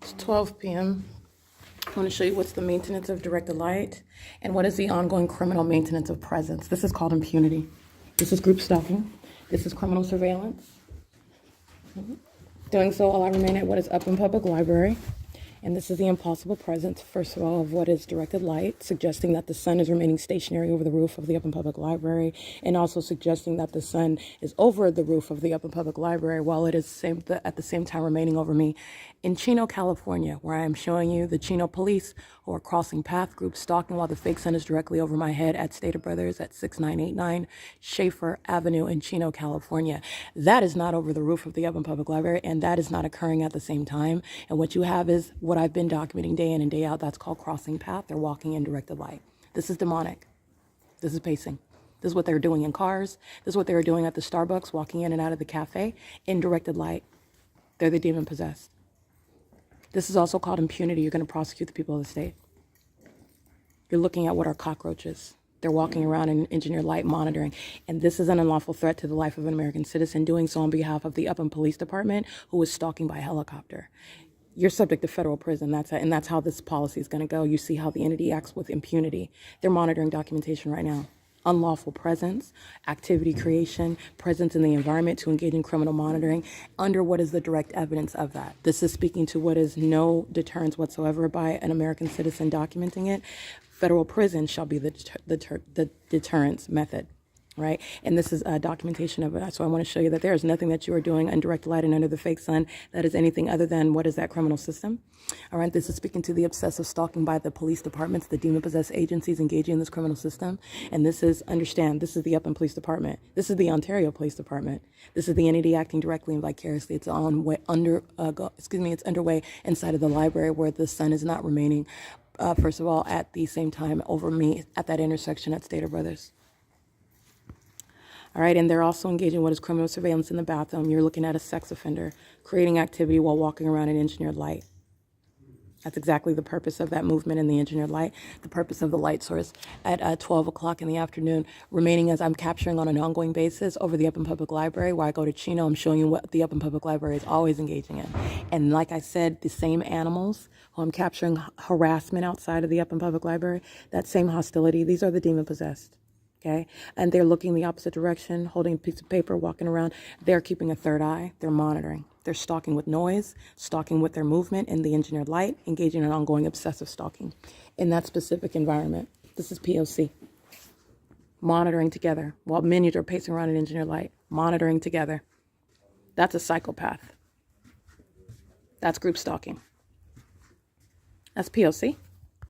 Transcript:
It's 12 p.m. I want to show you what's the maintenance of directed light and what is the ongoing criminal maintenance of presence. This is called impunity. This is group stalking. This is criminal surveillance. Doing so while I remain at what is Upland Public Library. And this is the impossible presence, first of all, of what is directed light, suggesting that the sun is remaining stationary over the roof of the Upland Public Library, and also suggesting that the sun is over the roof of the Upland Public Library while it is at the same time remaining over me in Chino, California, where I am showing you the Chino police who are crossing path, group stalking while the fake sun is directly over my head at Stater Brothers at 6989 Schaefer Avenue in Chino, California. That is not over the roof of the Upland Public Library, and that is not occurring at the same time. And what you have is what I've been documenting day in and day out. That's called crossing path. They're walking in directed light. This is demonic. This is pacing. This is what they're doing in cars. This is what they were doing at the Starbucks, walking in and out of the cafe in directed light. They're the demon possessed. This is also called impunity. You're going to prosecute the people of the state. You're looking at what are cockroaches. They're walking around in engineered light monitoring. And this is an unlawful threat to the life of an American citizen, doing so on behalf of the Upland Police Department, who was stalking by helicopter. You're subject to federal prison. That's how this policy is going to go. You see how the entity acts with impunity. They're monitoring documentation right now. Unlawful presence, activity creation, presence in the environment to engage in criminal monitoring under what is the direct evidence of that. This is speaking to what is no deterrence whatsoever by an American citizen documenting it. Federal prison shall be the deterrence method. Right? And this is documentation of it. So I want to show you that there is nothing that you are doing under direct light and under the fake sun that is anything other than what is that criminal system. All right. This is speaking to the obsessive stalking by the police departments, the demon-possessed agencies engaging in this criminal system. And this is, understand, this is the Upland Police Department. This is the Ontario Police Department. This is the entity acting directly and vicariously. It's it's underway inside of the library where the sun is not remaining, first of all, at the same time over me at that intersection at Stater Brothers. All right, and they're also engaging in what is criminal surveillance in the bathroom. You're looking at a sex offender creating activity while walking around in engineered light. That's exactly the purpose of that movement in the engineered light, the purpose of the light source at 12 o'clock in the afternoon, remaining as I'm capturing on an ongoing basis over the Upland Public Library. Where I go to Chino, I'm showing you what the Upland Public Library is always engaging in. And like I said, the same animals who I'm capturing harassment outside of the Upland Public Library, that same hostility, these are the demon-possessed. Okay, and they're looking the opposite direction, holding a piece of paper, walking around. They're keeping a third eye. They're monitoring. They're stalking with noise, stalking with their movement in the engineered light, engaging in ongoing obsessive stalking in that specific environment. This is P.O.C. Monitoring together while many are pacing around in engineered light, monitoring together. That's a psychopath. That's group stalking. That's P.O.C.